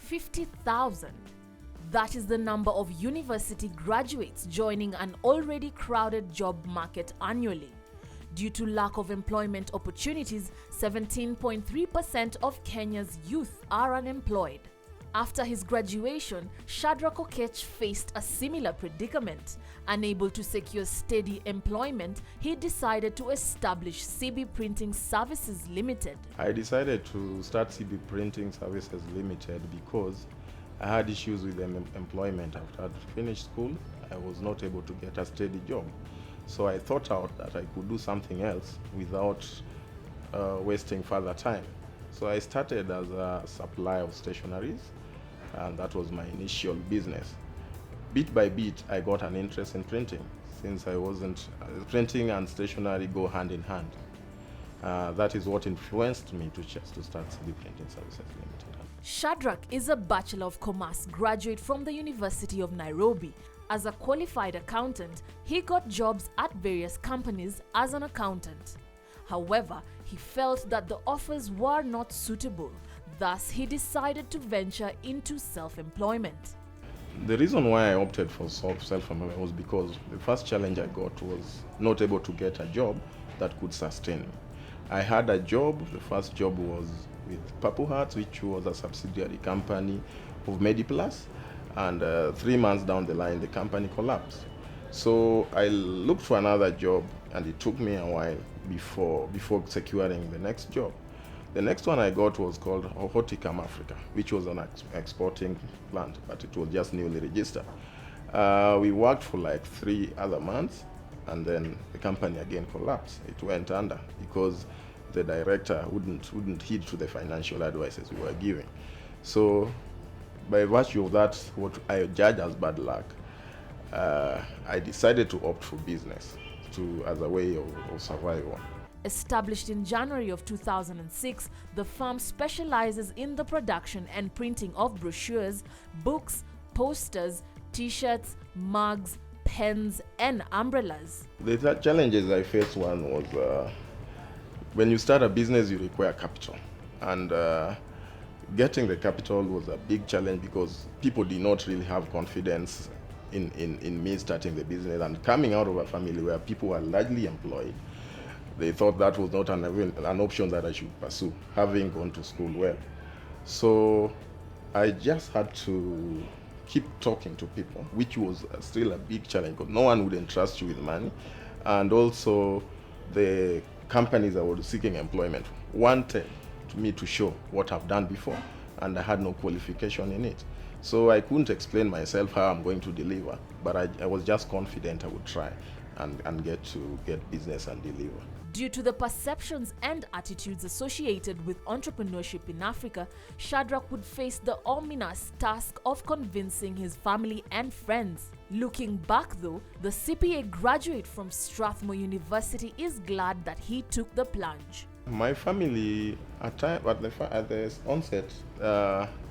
50,000. That is the number of university graduates joining an already crowded job market annually. Due to lack of employment opportunities, 17.3% of Kenya's youth are unemployed. After his graduation, Shadrack Okech faced a similar predicament. Unable to secure steady employment, he decided to establish CB Printing Services Limited. I decided to start CB Printing Services Limited because I had issues with employment. After I finished school, I was not able to get a steady job. So I thought out that I could do something else without wasting further time. So I started as a supplier of stationeries, and that was my initial business. Bit by bit, I got an interest in printing, since I wasn't printing and stationery go hand in hand. That is what influenced me to start CB Printing Services Limited. Shadrack is a Bachelor of Commerce graduate from the University of Nairobi. As a qualified accountant, he got jobs at various companies as an accountant. However, he felt that the offers were not suitable. Thus, he decided to venture into self-employment. The reason why I opted for self-employment was because the first challenge I got was not able to get a job that could sustain me. I had a job. The first job was with Purple Hearts, which was a subsidiary company of Mediplus, and 3 months down the line, the company collapsed. So I looked for another job, and it took me a while before securing the next job. The next one I got was called Horticam Africa, which was an exporting plant, but it was just newly registered. We worked for like 3 other months, and then the company again collapsed. It went under because the director wouldn't heed to the financial advices we were giving. So by virtue of that, what I judge as bad luck, I decided to opt for business as a way of survival. Established in January of 2006, the firm specializes in the production and printing of brochures, books, posters, t-shirts, mugs, pens, and umbrellas. The challenges I faced, one was when you start a business, you require capital. And getting the capital was a big challenge because people did not really have confidence in me starting the business. And coming out of a family where people were largely employed, they thought that was not an option that I should pursue, having gone to school well. So I just had to keep talking to people, which was still a big challenge because no one would entrust you with money. And also the companies that were seeking employment wanted me to show what I've done before, and I had no qualification in it. So I couldn't explain myself how I'm going to deliver, but I was just confident I would try and get business and deliver. Due to the perceptions and attitudes associated with entrepreneurship in Africa, Shadrack would face the ominous task of convincing his family and friends. Looking back though, the CPA graduate from Strathmore University is glad that he took the plunge. My family, at the onset,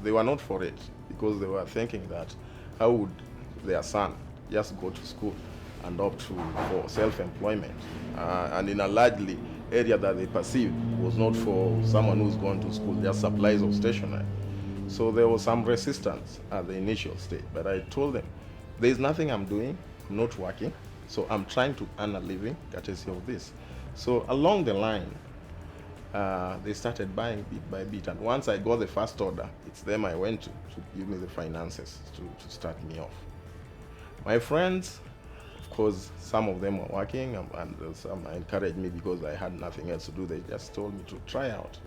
they were not for it because they were thinking that how would their son just go to school and opt for self-employment, and in a largely area that they perceived was not for someone who's gone to school, just supplies of stationery. So there was some resistance at the initial stage, but I told them, there's nothing I'm doing, I'm not working, so I'm trying to earn a living courtesy of this. So along the line, they started buying bit by bit, and once I got the first order, it's them I went to give me the finances to start me off. My friends, of course, some of them were working, and some encouraged me because I had nothing else to do. They just told me to try out.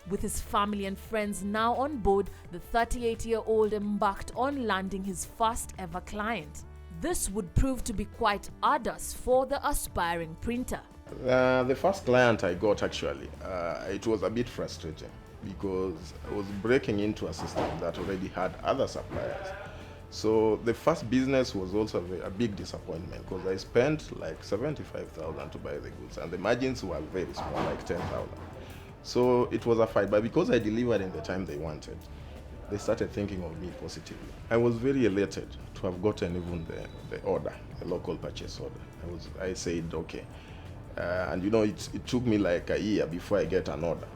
With his family and friends now on board, the 38-year-old embarked on landing his first ever client. This would prove to be quite arduous for the aspiring printer. The first client I got, actually, it was a bit frustrating because I was breaking into a system that already had other suppliers. So the first business was also a big disappointment because I spent like 75,000 to buy the goods, and the margins were very small, like 10,000. So it was a fight, but because I delivered in the time they wanted, they started thinking of me positively. I was very elated to have gotten even the order, the local purchase order. I said, okay. And you know, it took me like a year before I got an order.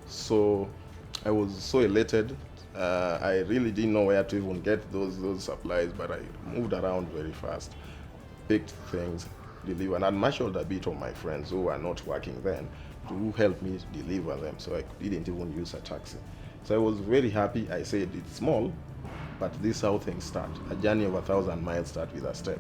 So I was so elated. I really didn't know where to even get those supplies, but I moved around very fast, picked things, delivered, and marshaled a bit of my friends who were not working then to help me deliver them, so I didn't even use a taxi. So I was very happy. I said it's small, but this is how things start. A journey of 1,000 miles starts with a step.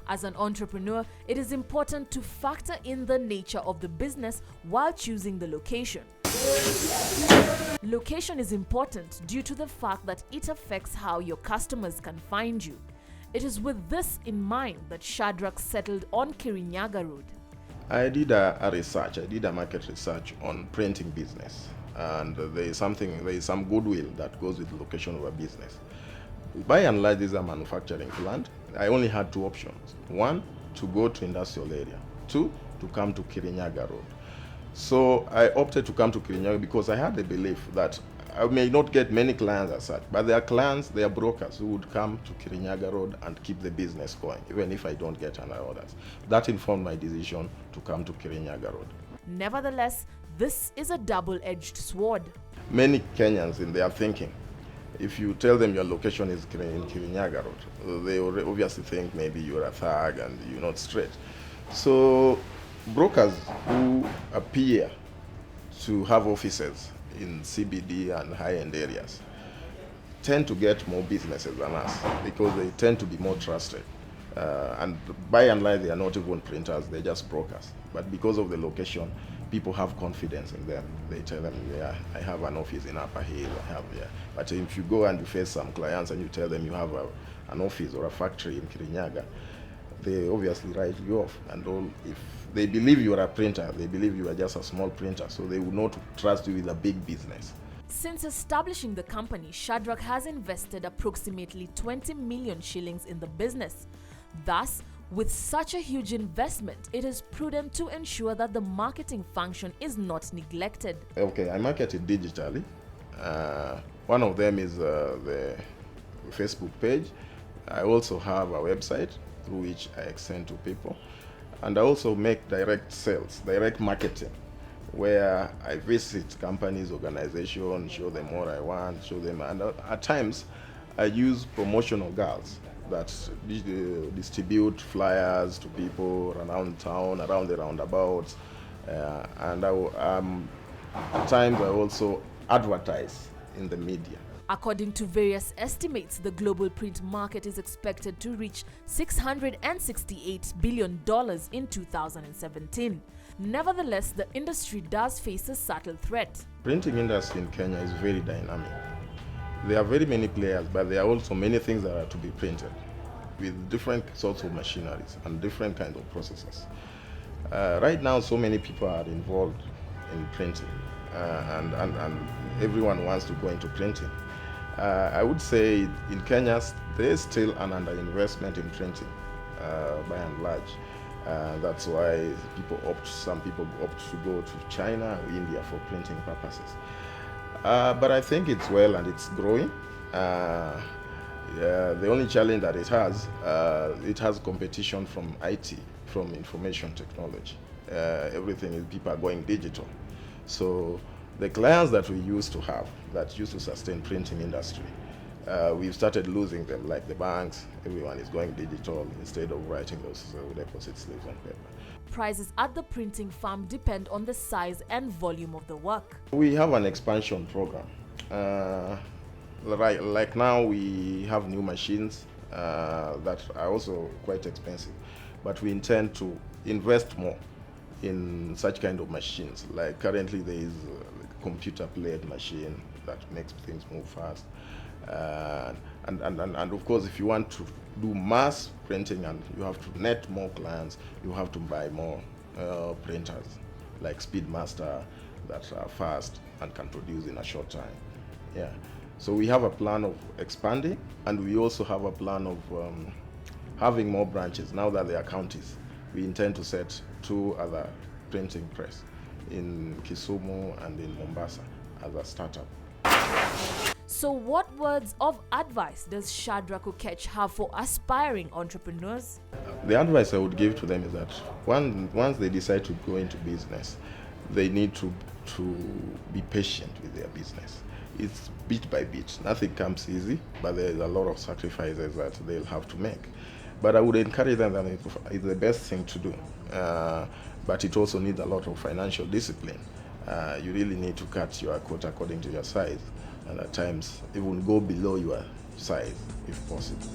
As an entrepreneur, it is important to factor in the nature of the business while choosing the location. Location is important due to the fact that it affects how your customers can find you. It is with this in mind that Shadrach settled on Kirinyaga Road. I did a research. I did a market research on printing business, and there is some goodwill that goes with the location of a business. By and large, this is a manufacturing plant. I only had two options. One, to go to industrial area. Two, to come to Kirinyaga Road. So I opted to come to Kirinyaga because I had the belief that I may not get many clients as such, but there are clients, there are brokers who would come to Kirinyaga Road and keep the business going, even if I don't get any orders. That informed my decision to come to Kirinyaga Road. Nevertheless, this is a double-edged sword. Many Kenyans in their thinking, if you tell them your location is in Kirinyaga Road, they obviously think maybe you're a thug and you're not straight. So brokers who appear to have offices in CBD and high-end areas tend to get more businesses than us because they tend to be more trusted. And by and large, they are not even printers, they're just brokers. But because of the location, people have confidence in them. They tell them, yeah, I have an office in Upper Hill, I have, yeah. But if you go and you face some clients and you tell them you have an office or a factory in Kirinyaga, they obviously write you off. And if they believe you are a printer, they believe you are just a small printer, so they would not trust you with a big business. Since establishing the company, Shadrach has invested approximately 20 million shillings in the business. Thus, with such a huge investment, it is prudent to ensure that the marketing function is not neglected. Okay, I market it digitally. One of them is the Facebook page. I also have a website through which I send to people. And I also make direct sales, direct marketing, where I visit companies, organizations, show them what I want, show them, and at times I use promotional girls that distribute flyers to people around town, around the roundabouts, and at times I also advertise in the media. According to various estimates, the global print market is expected to reach $668 billion in 2017. Nevertheless, the industry does face a subtle threat. Printing industry in Kenya is very dynamic. There are very many players, but there are also many things that are to be printed with different sorts of machineries and different kinds of processes. Right now, so many people are involved in printing, and everyone wants to go into printing. I would say in Kenya, there is still an underinvestment in printing, by and large. That's why some people opt to go to China or India for printing purposes. But I think it's well and it's growing. The only challenge that it has competition from IT, from information technology. People are going digital. So the clients that we used to have, that used to sustain printing industry, we've started losing them, like the banks. Everyone is going digital instead of writing those deposit slips on paper. Prices at the printing farm depend on the size and volume of the work. We have an expansion program. Like now we have new machines that are also quite expensive, but we intend to invest more in such kind of machines. Like currently there is a computer-played machine that makes things move fast. And of course, if you want to do mass printing and you have to net more clients, you have to buy more printers like Speedmaster that are fast and can produce in a short time. Yeah. So we have a plan of expanding, and we also have a plan of having more branches. Now that there are counties, we intend to set 2 other printing press in Kisumu and in Mombasa as a startup. So what words of advice does Shadrach Okech have for aspiring entrepreneurs? The advice I would give to them is that once they decide to go into business, they need to to be patient with their business. It's bit by bit. Nothing comes easy, but there's a lot of sacrifices that they'll have to make. But I would encourage them that it's the best thing to do. But it also needs a lot of financial discipline. You really need to cut your coat according to your size, and at times even go below your size if possible.